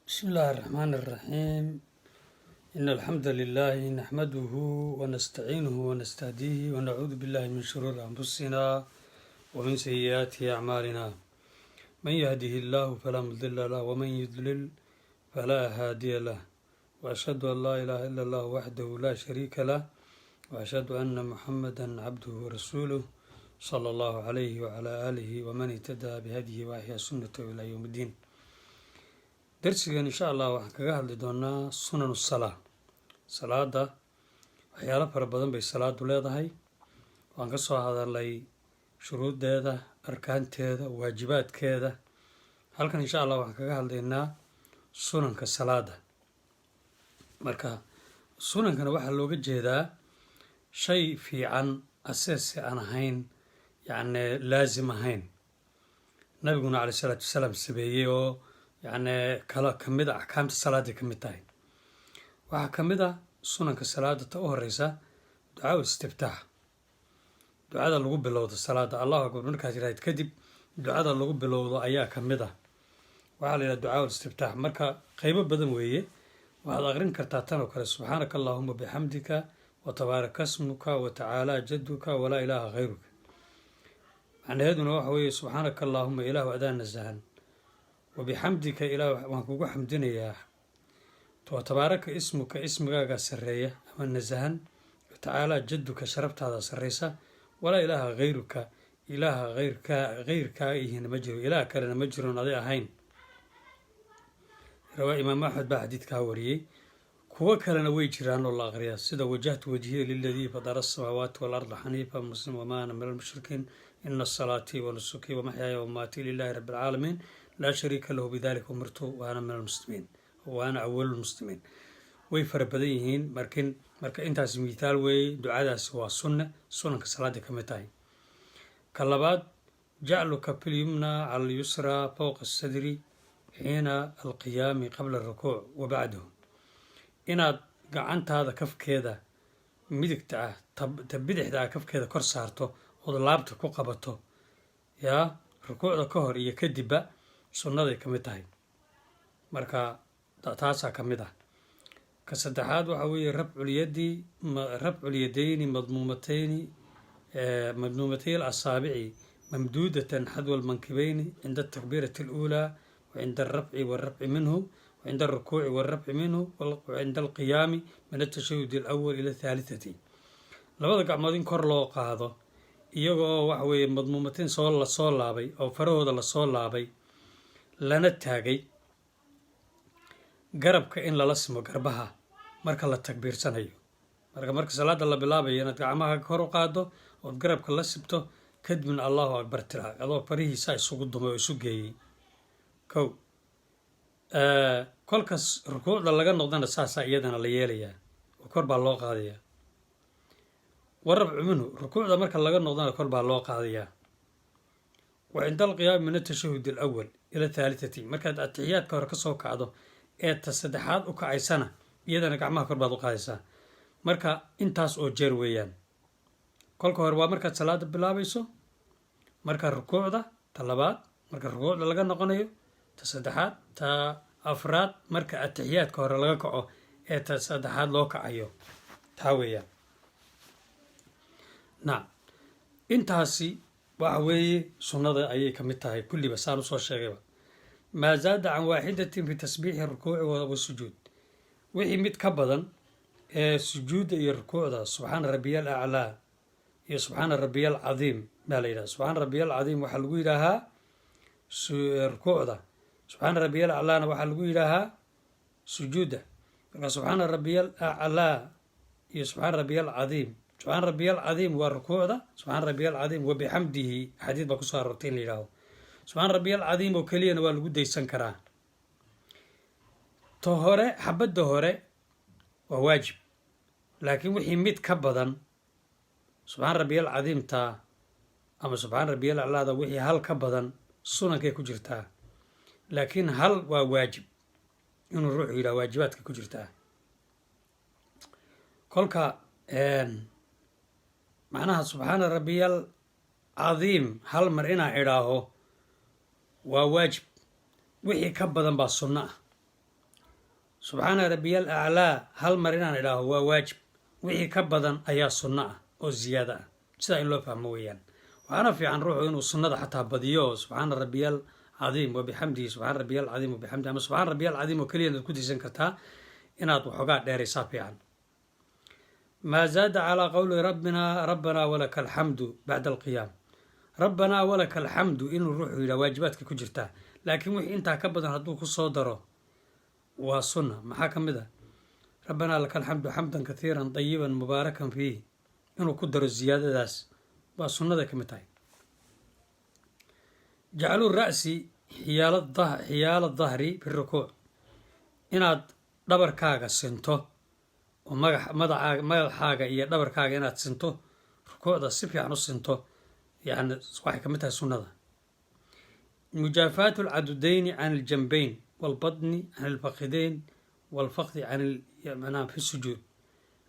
بسم الله الرحمن الرحيم إن الحمد لله نحمده ونستعينه ونستهديه ونعوذ بالله من شرور أنفسنا ومن سيئات أعمالنا من يهده الله فلا مضل له ومن يضلل فلا هادي له وأشهد أن لا إله إلا الله وحده لا شريك له وأشهد أن محمدا عبده ورسوله صلى الله عليه وعلى آله ومن اهتدى بهديه وأحيا سنته إلى يوم الدين. darsigan insha allah waxaan kaga hadli doonaa sunan salaa. Salaada waxyaalo fara badan bay salaadu leedahay. Waan ka soo hadalnay shuruudeeda, arkaanteeda, waajibaadkeeda. Halkan insha allah waxaan kaga hadlaynaa sunanka salaada. Marka sunankana waxaa looga jeedaa shay fiican aseesi aan ahayn, yacni laazim ahayn. Nabiguna calayhi salaatu wasalaam sameeyey oo يعني كلا كمدة أحكام الصلاة كمدة وحكمدة سنن كالصلاة تأوه الرئيسة دعاء الاستفتاح. دعاء اللغوب باللوضة الصلاة الله أكبر منك هذه كذب. دعاء اللغوب باللوضة أيها كمدة وعلى دعاء الاستفتاح مركا قيمة بدن ويه وهذا غير كرتاتنا وكلا سبحانك اللهم بحمدك وتبارك اسمك وتعالى جدك ولا إله غيرك. عن هذا نوح سبحانك اللهم إله وأدان الزهن وبحمدك إله وانكوكو حمدنا يا وتبارك اسمك سرية أما النزهن وتعالى جدك شربت هذا سريسة ولا إله غيرك غيرك إيه نمجر إله كان نمجر نضيع هين. رواه إمام أحمد بحديث كاوري كوا كان ويجران الله غريا سيدا وجهت وجهي للذي فطر السماوات والأرض حنيفا مسلم وما أنا من المشركين إن الصلاة ونسكي ومحياي ومماتي لله رب العالمين لا شريك له بذلك أمرت وأنا من المسلمين وأنا أول المسلمين. ويفر بديهين مركن أنت مثال وي دعاء سوا سنة كصلاة كمتاي. كاللباد جعلك في اليمنى على اليسرى فوق الصدر حين القيام قبل الركوع وبعده. إن قعنت هذا كف كذا مدك تبدح ذا كف كذا كرسارته وضلابته كقبته يا ركوع الكهر يكذب sunnaday ka mid tahay. Marka taasaa ka mid ah. Ka saddexaad waxa weeye rabcul yadayni madmuumatay al-asaabici mamduudatan xadwa al-mankibayni cinda at-takbiirati al-uulaa wa cinda ar-rafci wal-rafci minhu wa cinda ar-rukuuci wal-rafci minhu wa cinda al-qiyaami min at-tashahhud al-awwal ila ath-thalithati. labada gacmood in kor loo qaado iyagoo waxa weeye madmuumateen la soo laabay oo farahooda la soo laabay lana taagay garabka in lala simo garbaha marka la takbiirsanayo. marka salaada la bilaabayo inaad gacmaha kor u qaado oo garabka la sibto kadibna allahu akbar tira adoo farihiisa isugu dumay oo isu geeyay kow. kolkaas rukuucda laga noqdana saasa iyadana la yeelayaa oo kor baa loo qaadayaa. warabcu minhu rukuucda marka laga noqdana kor baa loo qaadayaa. وعند القيام من التشهد الأول إلى الثالثة مركز التحيات كهر كسو كعدو التصدحات وكعي سنة يدنا كعمها كرباضو قايسة مركا انتاس او جيرويان كل كهربا مركز صلاة بلابيسو مركا الركوع ده طلبات مركا الركوع ده لغا نقنيو تصدحات تا أفراد مركا التحيات كهر لغا كعو التصدحات لو كعيو تاويان. نعم انتاسي وعوي سنة أي كمتها كل بسال صور شغيبة ما زاد عن واحدة في تسبيح الركوع والسجود وحي متكبدا سجود الركوع ده سبحان ربي الأعلى يا سبحان ربي العظيم ما ليلة سبحان ربي العظيم وحلقوا لها الركوع ده سبحان ربي الأعلى وحلقوا لها سجوده سبحان ربي الأعلى يا سبحان ربي العظيم سبحان ربي العظيم والركوع ده سبحان ربي العظيم وبحمده حديث بكسر رتين لله سبحان ربي العظيم وكليا والوجود يسنكره طهورة حبة طهورة وواجب لكن وحي ميت كبدا سبحان ربي العظيم تا أما سبحان ربي الأعلى ده وحي هل كبدا سنة كي كجرتها لكن هل وواجب إنه نروح إلى واجبات كي كجرتها كلك معناها سبحان ربي العظيم هل مرئنا إلهه وواجب wixii ka badan baa sunno ah subxaana rabiya alaclaa hal mar inaan idhaaho waa waajib, wixii ka badan ayaa sunno ah oo ziyaado ah. sidaa in loo fahmo weeyaan. waxaana fiican ruuxu inuu sunnada xataa badiyo oo subxaana rabiyal cadiim wabixamdihi, subxaana rabiyal cadiim wabixamdihi, ama subxaana rabiyal cadiim oo keliya inaad ku diisan kartaa, inaad waxoogaa dheeraysaa fiican. maa zaada calaa qowli rabbanaa walaka alxamdu bacda alqiyaam. rabbanaa walaka alxamdu inuu ruuxu yidhaha waajibaadka ku jirtaa, laakiin wixii intaa ka badan hadduu ku soo daro waa sunna. maxaa ka mid ah? rabbanaa laka alxamdu xamdan kathiiran dayiban mubaarakan fiih, inuu ku daro ziyaadadaas waa sunnaday ka mid tahay. jaclu ra'si xiyaala dahri fi rukuuc, inaad dhabarkaaga sinto oo madaxaaga iyo dhabarkaaga inaad sinto, rukuucda si fiican u sinto, yani waxay ka mid tahay sunnada. mujaafaatu alcadudayni can aljanbayn walbadni can alfakidayn walfakdi can fi sujuud,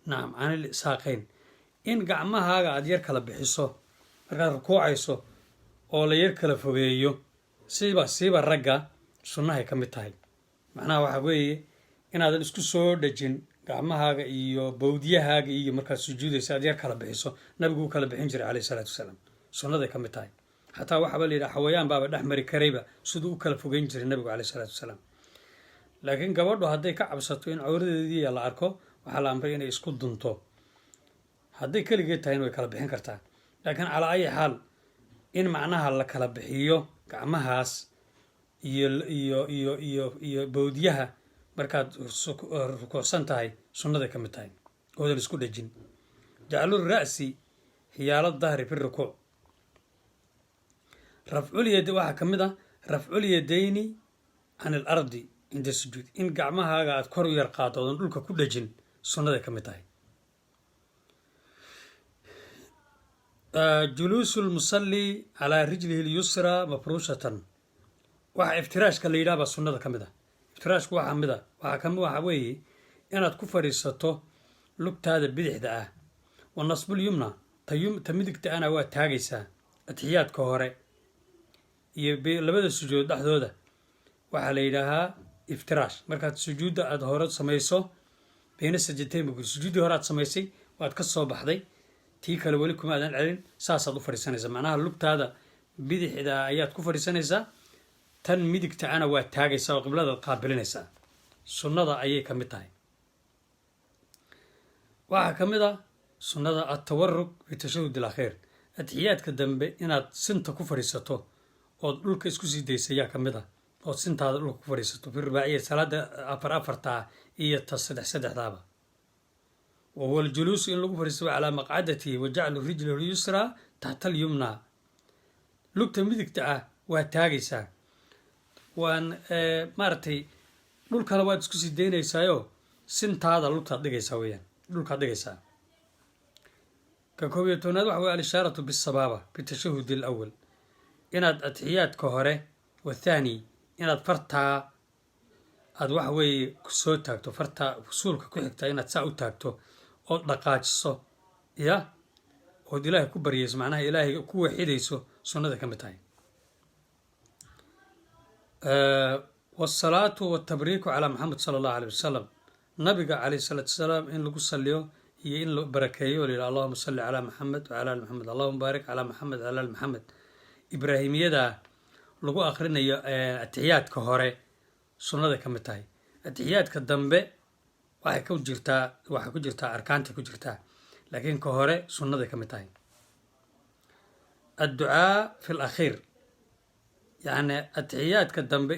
nacam, can ilsaaqayn, in gacmahaaga aada yar kala bixiso markaad rukuucayso oo la yar kala fogeeyo, siiba ragga sunnahay ka mid tahay. macnaha waxa weeye inaadan isku soo dhejin gacmahaaga iyo bowdyahaaga iyo markaad sujuudaysa aad yar kala bixiso. nabigu uu kala bixin jiray caleyhi salaatu wasalaam, sunnaday ka mid tahay. xataa waxaaba la yidhaha xawayaan baaba dhex mari karayba siduu u kala fogeyn jiray nabigu caleyhi salaatu wasalaam. laakiin gabadhu hadday ka cabsato in cawradeedii la arko, waxaa la amray inay isku dunto. hadday keligeed tahayna way kala bixin kartaa, laakiin calaa ayi xaal in macnaha la kala bixiyo gacmahaas iyo bowdyaha markaad rukuucsan tahay sunnaday ka mid tahay, oodan isku dhejin. jaclu ra'si xiyaala dahri fi rukuuc. waxaa ka mid ah rafcul yadayni can alardi cinda sujuud, in gacmahaaga aad kor u yar qaado oodan dhulka ku dhejin, sunnaday ka mid tahay. juluusu lmusalli calaa rijlihi lyusra mafruushatan, waxa iftiraashka la yidhaha baa sunnada ka mid ah. iftiraashku waxa weeye inaad ku fadhiisato lugtaada bidixda ah. wa nasbulyumna ta midigta ana waa taagaysaa atixiyaadka hore iyo labada sujuud dhexdooda, waxaa la yidhaahaa iftiraash. markaad sujuudda aada hore samayso bayna sajatayn, sujuuddii hore aad samaysay waad ka soo baxday, tii kale weli kuma aadan celin, saasaad u fadhiisanaysaa. macnaha lugtaada bidixda ayaad ku fadhiisanaysaa, tan midigta ana waa taagaysaa oo qibladaad qaabilinaysaa. sunnada ayay ka mid tahay. waxaa ka mid ah sunnada atawarug fi tashahud alakhiir, atixiyaadka dambe inaad sinta ku fadhiisato ood dhulka isku sii daysa ayaa ka mid ah, ood sintaada dhulka ku fadhiisato fi rubaaciya, salaada afarta iyo ta saddexdaaba. wahuwa aljuluusu in lagu fadhiisto calaa maqcadatihi wa jaclu rijli lyusraa taxta alyumna, lugta midigta ah waa taagaysaa, waan maaragtay dhulkana waad isku sii daynaysaayo sintaada lugtaad dhigaysaa weyaan, dhulkaad dhigaysaa. ka 11aad waxa weye alishaaratu bisabaaba fi tashahud alawal, inaad atixiyaadka hore wathaani inaad fartaa aad waxa weeye kusoo taagto, fartaa fusuulka ku xigta inaad saa u taagto ood dhaqaajiso ya, ood ilaahay ku baryayso, macnaha ilaahay ku waxidayso, sunnada ka mid tahay. wasalaatu watabriiku calaa maxamed sala allahu aleyh wasalam, nabiga caleyhi salaatu wasalaam in lagu saliyo iyo in la barakeeyo, la yidhaha allahuma salli calaa maxamed wacala ali maxamed, allahuma baarik calaa maxamed wacala ali maxamed. ibraahimiyada lagu akrinayo atixiyaadka hore sunnaday ka mid tahay. atixiyaadka dambe waxay ku jirtaa arkaantay ku jirtaa, laakiin ka hore sunnaday ka mid tahay. adducaa fi lakhiir, yacni atixiyaadka dambe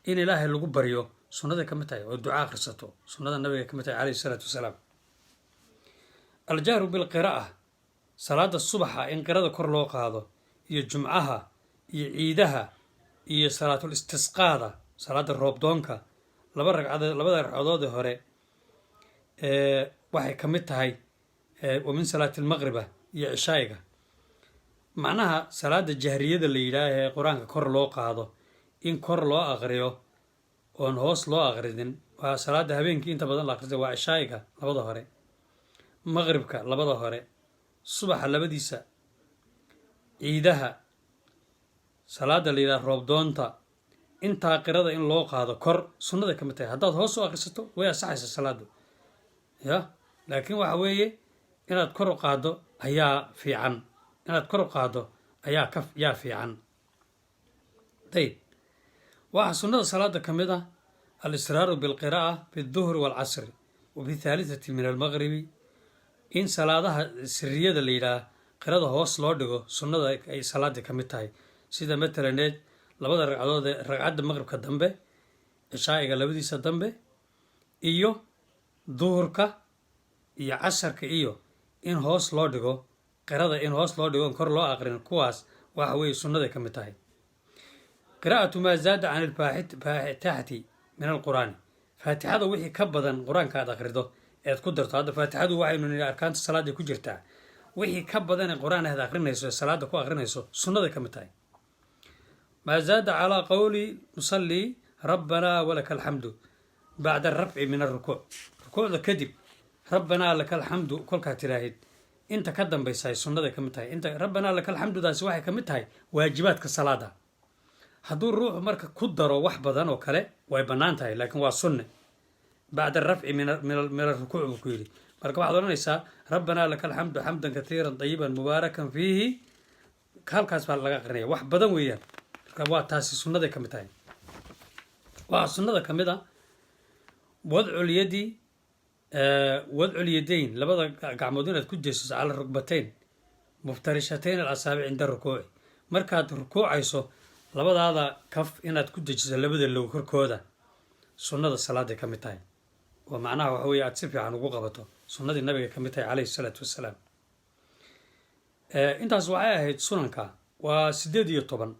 in ilaahay lagu baryo sunnaday ka mid tahay oo duca akhrisato, sunnada nabiga ka mid tahay caleyhi salaatu wasalaam. aljahru bilqiraa'a, salaada subaxa in qirada kor loo qaado, iyo jumcaha iyo ciidaha iyo salaatul istisqaada, salaada roobdoonka, labada ragcadoodee hore waxay ka mid tahay wa min salaati almaqriba iyo cishaa'iga. macnaha salaada jahriyada la yidhaah ee qur-aanka kor loo qaado, in kor loo aqriyo oon hoos loo aqridin, waa salaada habeenkii inta badan la aqrisa, waa cishaa'iga labada hore, maqribka labada hore, subaxa labadiisa, ciidaha, salaada la yidhaha roobdoonta intaa qirada in loo qaado kor sunnaday ka mid tahay. haddaad hoos u akhrisato way asaxaysa salaadu ya, laakiin waxa weeye inaad kor u qaado ayaa fiican, inaad kor u qaado yaa fiican. ayib, waxaa sunnada salaada ka mid ah al-israaru bilqiraa'a fi duhri waalcasri wa fi thalithati min almaqribi, in salaadaha siriyada la yidhaah qirada hoos loo dhigo sunnada ay salaadii ka mid tahay, sida matalaneed labada ragcadood ee ragcadda maqribka dambe, cishaa'iga labadiisa dambe, iyo duhurka iyo casarka, iyo in hoos loo dhigo qirada, in hoos loo dhigo in kor loo aqrin, kuwaas waxa weeye sunnaday ka mid tahay. qiraa'atu maa zaada can alfaatixati min alqur'aani, faatixada wixii ka badan qur-aanka aad akhrido eed ku darto. hadda faatixadu waxaynu nihi arkaanta salaada ku jirtaa, wixii ka badan ee qur-aan aad akhrinayso ee salaada ku akhrinayso sunnaday ka mid tahay. maa zaada calaa qowli nusalli rabbanaa walaka alxamdu bacda arafci min alrukuuc, rukuucda kadib rabbanaa laka alxamdu kolkaad tiraahid inta ka dambaysa sunnaday ka mid tahay. inta rabbanaa laka alxamdudaasi waxay ka mid tahay waajibaadka salaada. hadduu ruuxu marka ku daro wax badan oo kale way bannaan tahay, laakiin waa sunne. bacda arafci min alrukuuc buu ku yidhi, marka waxaad odhanaysaa rabbanaa laka alxamdu xamdan katiiran dayiban mubaarakan fiihi, halkaas baa laga aqrinaya, wax badan weeyaan. marka waa taasi sunnaday ka mid tahay. waxaa sunnada ka mid ah wadcul yadayn, labada gacmood inaad ku jeesiso cala rugbatayn muftarishatayn alasaabic cinda rukuuci, markaad rukuucayso labadaada kaf inaad ku dejiso labada low korkooda, sunnada salaaday ka mid tahay. oo macnaha waxa weye aad si fiican ugu qabato, sunnadii nabiga ka mid tahay calayhi salaatu wassalaam. intaas waxay ahayd sunanka, waa 18.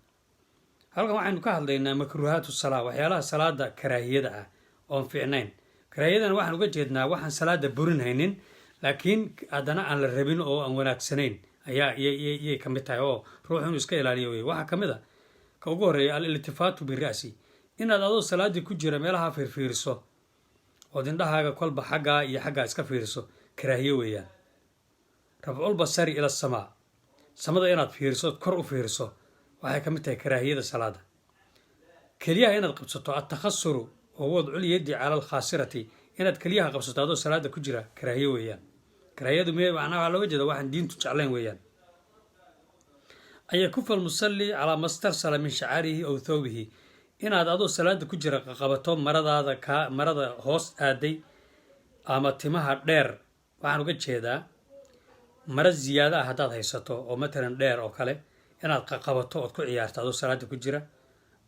halkan waxaynu ka hadlaynaa makruuhaatu salaa, waxyaalaha salaada karaahiyada ah oon fiicnayn. karaahiyadana waxaan uga jeednaa waxaan salaada burinhaynin, laakiin haddana aan la rabin oo aan wanaagsanayn yay ka mid tahay, oo ruux inuu iska ilaaliyo wey. waxaa ka mid a ka ugu horreeya al-iltifaatu bira'si, inaad adoo salaadii ku jira meelaha fiirfiiriso ood indhahaaga kolba xaggaa iyo xaggaa iska fiiriso, karaahiyo weeyaan. rafcul basari ila asamaa, samada inaad fiiriso kor u fiiriso waxay ka mid tahay karaahiyada salaada. keliyaha inaad qabsato attakhasuru oo wadcul yadi cala alkhaasirati, inaad keliyaha qabsato adoo salaada ku jira karaahiyo weeyaan. karaahiyadu macnaha waxaa looga jeeda waxaan diintu jeclayn weeyaan. an yakufa almusalli calaa ma starsala min shacaarihi aw thawbihi, inaad adoo salaada ku jira qabato marada hoos aaday ama timaha dheer. waxaan uga jeedaa mara ziyaada ah haddaad haysato oo matalan dheer oo kale, inaad qabato ood ku ciyaarto adoo salaada ku jira,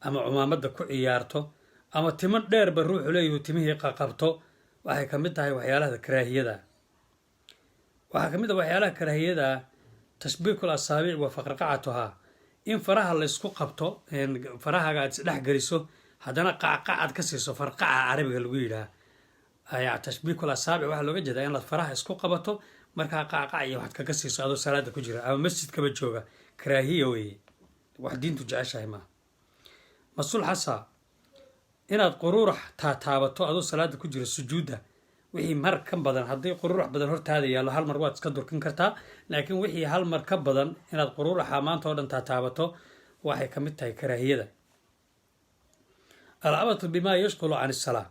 ama cumaamada ku ciyaarto, ama timo dheerba ruuxu leeyahu timihii qabto, waxay ka mid tahay waxyaalaha karaahiyada. waxaa ka mid ah waxyaalaha karaahiyada tashbiikul asaabic wa faqraqacatuhaa, in faraha laysku qabto, farahaaga aad isdhex geliso haddana qacqacaad ka siiso, farqaca carabiga lagu yidhaah. tashbiikul asaabic waxaa looga jeedaa inaad faraha isku qabato markaa qacqac iyo waxaad kaga siiso adoo salaada ku jira ama masjidkaba jooga, karaahiya weeye, wax diintu jeceshahay maaha. masul xasa, inaad quruurax taataabato adoo salaada ku jira sujuudda, wixii mar ka badan, haddii quruurax badan hortaada yaallo hal mar waad iska durkin kartaa, laakiin wixii hal mar ka badan inaad quruuraxa maanta oo dhan taataabato waxay ka mid tahay karaahiyada. alcabatu bimaa yashqulu can isalaa,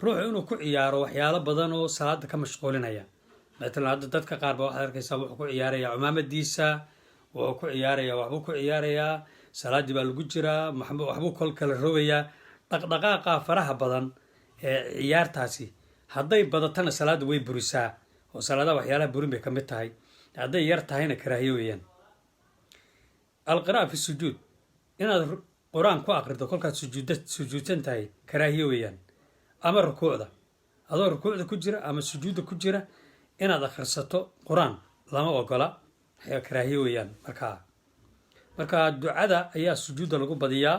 ruuxu inuu ku ciyaaro waxyaalo badan oo salaada ka mashquulinaya. matalan hadda dadka qaar ba waxaad arkaysaa wuxuu ku ciyaarayaa cumaamadiisa, wuxuu ku ciyaarayaa waxbuu ku ciyaarayaa, salaaddii baa lagu jiraa, waxbuu kol kala rogayaa. dhaqdhaqaaqa faraha badan ee ciyaartaasi hadday badatana salaada way burisaa, oo salaadaha waxyaalaha burin bay ka mid tahay. hadday yar tahayna karaahiyo weeyaan. alqira'a fi sujuud, inaad qur-aan ku aqrido kolkaad sujuudsan tahay karaahiyo weeyaan. ama rukuucda, adoo rukuucda ku jira ama sujuudda ku jira inaad akhrisato qur-aan lama ogola, karaahiyo weeyaan. marka ducada ayaa sujuudda lagu badiyaa,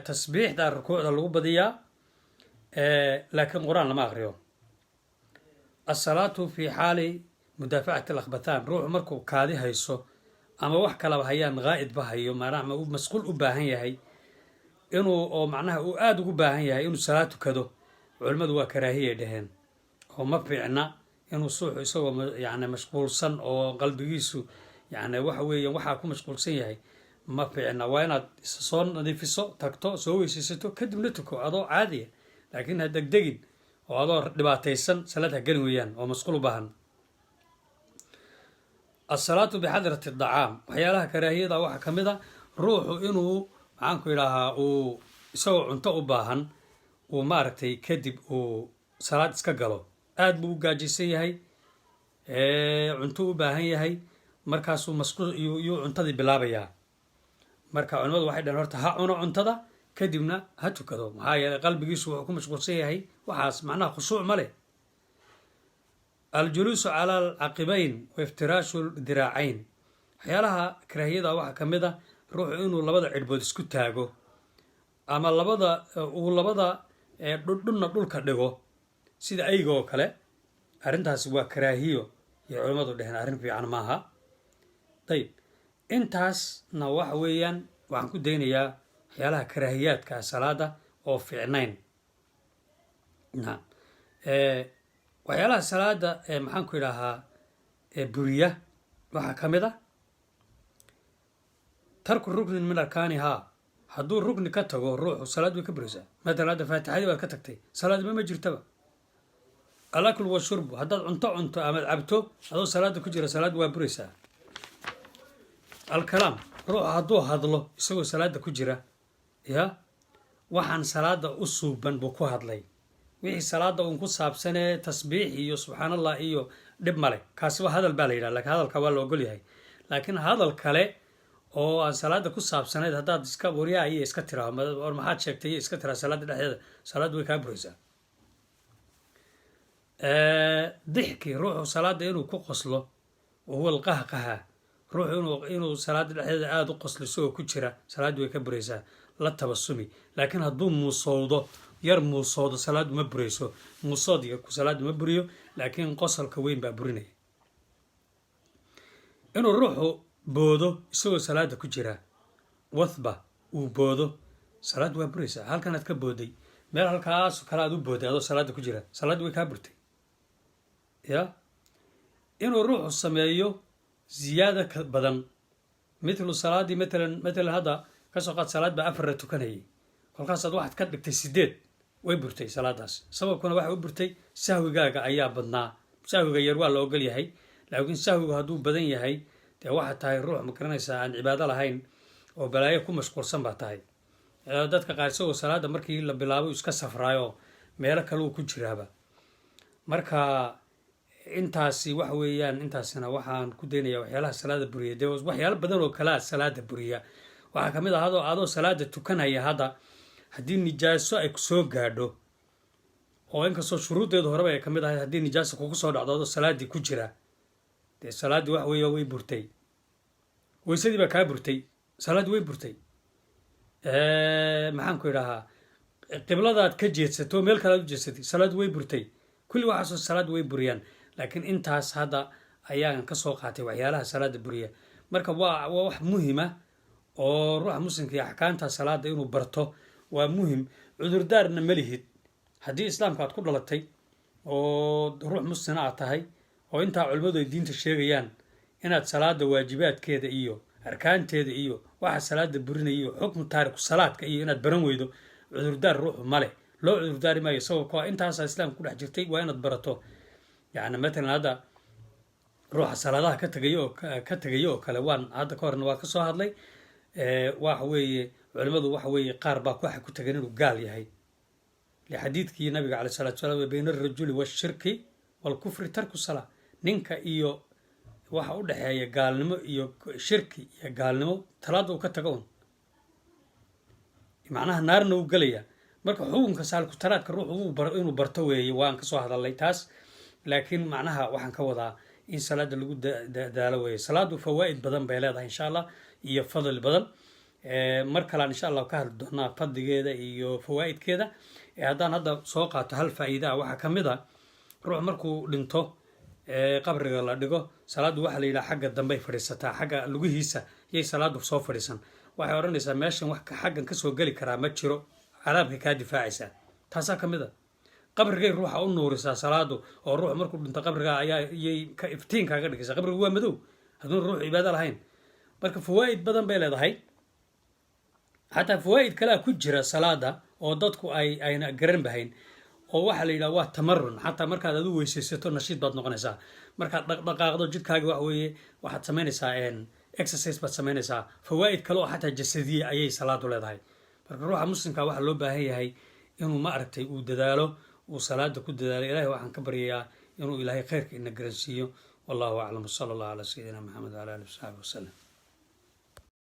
tasbiixda rukuucda lagu badiyaa, laakiin qur-aan lama aqriyo. asalaatu fi xaali mudaafacati alakhbataan, ruuxu markuu kaadi hayso ama wax kalaba hayaan, qaa'idba hayo, maanaha uu masquul u baahan yahay, oo macnaha uu aada ugu baahan yahay inuu salaad tukado, culimmadu waa karaahiyay dhaheen, oo ma fiicna inuu suuxu isagoo yani mashquulsan oo qalbigiisu yani waxa weeye waxaa ku mashquulsan yahay ma fiicna. waa inaad soo nadiifiso, tagto, soo weysaysato, kadibna tuko adoo caadiya. laakiin ha degdegin oo adoo dhibaataysan salaad ha gelin weeyaan, oo masquul u baahan. asalaatu bixadrati dacaam, waxyaalaha karaahiyada waxaa ka mid a ruuxu inuu maxaanku idhaahaa uu isagoo cunto u baahan uu maaragtay kadib uu salaad iska galo. aad buu u gaajaysan yahay, cunto u baahan yahay, markaasuu masquul yuu cuntadii bilaabayaa. marka culimadu waxay dhaheen horta ha cuno cuntada kadibna ha tukado, maxaa yeelay qalbigiisu wuxuu ku mashquulsan yahay waxaas, macnaha khushuuc ma leh. aljuluusu cala alcaqibayn waiftiraashu diraacayn, waxyaalaha karaahiyada waxaa ka mid a ruuxu inuu labada cidhbood isku taago ama uu labada dhudhunna dhulka dhigo sida ayga oo kale. arrintaasi waa karaahiyo iyo culimmadu dheheen arrin fiican maaha. ayib, intaasna waxa weeyaan waxaan ku daynayaa waxyaalaha karaahiyaadka salaada oo fiicnayn. waxyaalaha salaada maxaanku idhaahaa buriya waxaa ka mid a tarku ruknin min arkaanihaa, hadduu rukni ka tago ruuxu salaad way ka buraysaa. matalan hadda faatixadii baad ka tagtay, salaadima ma jirtaba. alakl washurbu, haddaad cunto amaad cabto adoo salaada ku jira, salaad waa buraysaa. alkalaam, ruuxu hadduu hadlo isagoo salaada ku jira, ya waxaan salaada u suuban buu ku hadlay, wixii salaada uun ku saabsanee tasbiix iyo subxaan allah iyo dhib male, kaasiba hadal baa la yidhaha. lakiin hadalka waa la ogol yahay. laakiin hadal kale oo aan salaada ku saabsanayd haddaad iska waryaa iyo iska tiraa or maxaad sheegtay iyo iska tiraa salaada dhexdeeda, salaad way kaa buraysaa. dixki, ruuxu salaada inuu ku qoslo, wahuwa alqahqaha, ruuxu inuu salaada dhexdeeda aada u qoslo isagoo ku jira, salaaddu way ka buraysaa. la tabasumi, laakiin hadduu muusowdo yar muusoodo salaaddu ma burayso. muusood yarku salaaddu ma buriyo, laakiin qosolka weyn baa burinaya. inuu ruuxu boodo isagoo salaada ku jira, wathba uu boodo, salaaddu waa buraysaa. halkanaad ka booday meel halkaas kale aad u booday adoo salaada ku jira, salaaddu way kaa burtay. ya inuu ruuxu sameeyo ziyaada ka badan, mithlu salaadii matalan hadda kasoo qaad salaad baa 4 la tukanayay, kolkaasaad waxaad ka dhigtay 8, way burtay salaadaas. sababkuna waxa u burtay sahwigaaga ayaa badnaa. sahwiga yar waa la ogol yahay, laakiin sahwigu hadduu badan yahay dee waxaa tahay ruux ma garanaysaa aan cibaado lahayn oo balaayo ku mashquulsan baa tahay. dadka qaar isagoo salaada markii la bilaabo iska safraayo meelo kale uu ku jiraaba. marka intaasi waxa weeyaan, intaasina waxaan ku daynaya waxyaalaha salaada buriya. dee waxyaalo badan oo kalea salaada buriya. waxaa kamid ah adoo salaada tukanaya hadda haddii nijaaso ay kusoo gaadho, oo inkastoo shuruuddeedu horeba ay kamid ahay, haddii nijaaso kugu soo dhacdo adoo salaadii ku jira, dee salaaddii wax weeya way burtay. weysadii baa kaa burtay, salaaddii way burtay. maxaanku idhahaa, qibladaad ka jeedsato meel kale aad u jeedsatay, salaaddu way burtay. kulli waxaasoo salaaddu way buriyaan, laakiin intaas hadda ayaan kasoo qaatay waxyaalaha salaada buriya. marka waa wax muhima oo ruuxa muslimka iyo axkaamta salaada inuu barto waa muhim. cudurdaarna ma lihid haddii islaamka aad ku dhalatay oo ruux muslina aad tahay, oo intaa culimmadu ay diinta sheegayaan inaad salaada waajibaadkeeda iyo arkaanteeda iyo waxa salaada burinaya iyo xukmu taariku salaadka iyo inaad baran weydo, cudurdaar ruuxu male, loo cudurdaari maayo. sababkoo intaasaa islaamka ku dhex jirtay, waa inaad barato. yani matalan hadda ruuxa salaadaha ka tegaya oo kale, waan hadda ka horna waa ka soo hadlay. waxa weeye culimmadu waxa weeye qaar baa waxa ku tagan inuu gaal yahay, lixadiidkii nabiga caleyh salatu salaam bayna arajuli washirki walkufri tarku salaa, ninka iyo waxa u dhexeeya gaalnimo iyo shirki iyo gaalnimo talaada uu ka tago un, macnaha naarna uu gelaya. marka xukunka saalku taraadka ruuxu inuu barto weeye, waan kasoo hadalay taas. laakiin macnaha waxaan ka wadaa in salaada lagu daalo weeye. salaadu fawaa'id badan bay leedahay insha allah iyo fadli badan. mar kalaan insha allah ka hadli doonaa fadligeeda iyo fawaa'idkeeda. haddaan hadda soo qaato hal faa'iida ah, waxaa ka mid a ruux markuu dhinto qabriga la dhigo, salaaddu waxaa la yidhaha xagga dambey fadhiisataa, xagga lugihiisa yay salaadu soo fadhiisan. waxay odhanaysaa meeshan wax xaggan kasoo geli karaa ma jiro, cadaabkay kaa difaacaysaa. taasaa ka mid a qabrigay ruuxa u nuurisaa salaadu, oo ruux markuu dhinto qabriga ayay iftiin kaaga dhigaysaa. qabrigu waa madow hadduuna ruux cibaado lahayn. marka fawaa'id badan bay leedahay. حتى فوائد كلا كجرة صلاة أو ضدك أي قرن بهين oo waxa la yiraahdaa waa tamarrun xataa markaad adigu weysaysato nashiid baad noqonaysaa markaad dhaqdhaqaaqdo jidhkaaga wax weeye waxaad samaynaysaa exercise baad samaynaysaa fawaa'id kale oo xataa jasadiya ayay salaadu leedahay marka ruuxa muslimka waxa loo baahan yahay inuu ma aragtay uu dadaalo uu salaada ku dadaalo ilaahay waxaan ka baryayaa inuu ilaahay khayrka ina garansiiyo wallahu aclam sallallahu ala sayyidina maxamed wa ala alihi wa sahbihi wasallam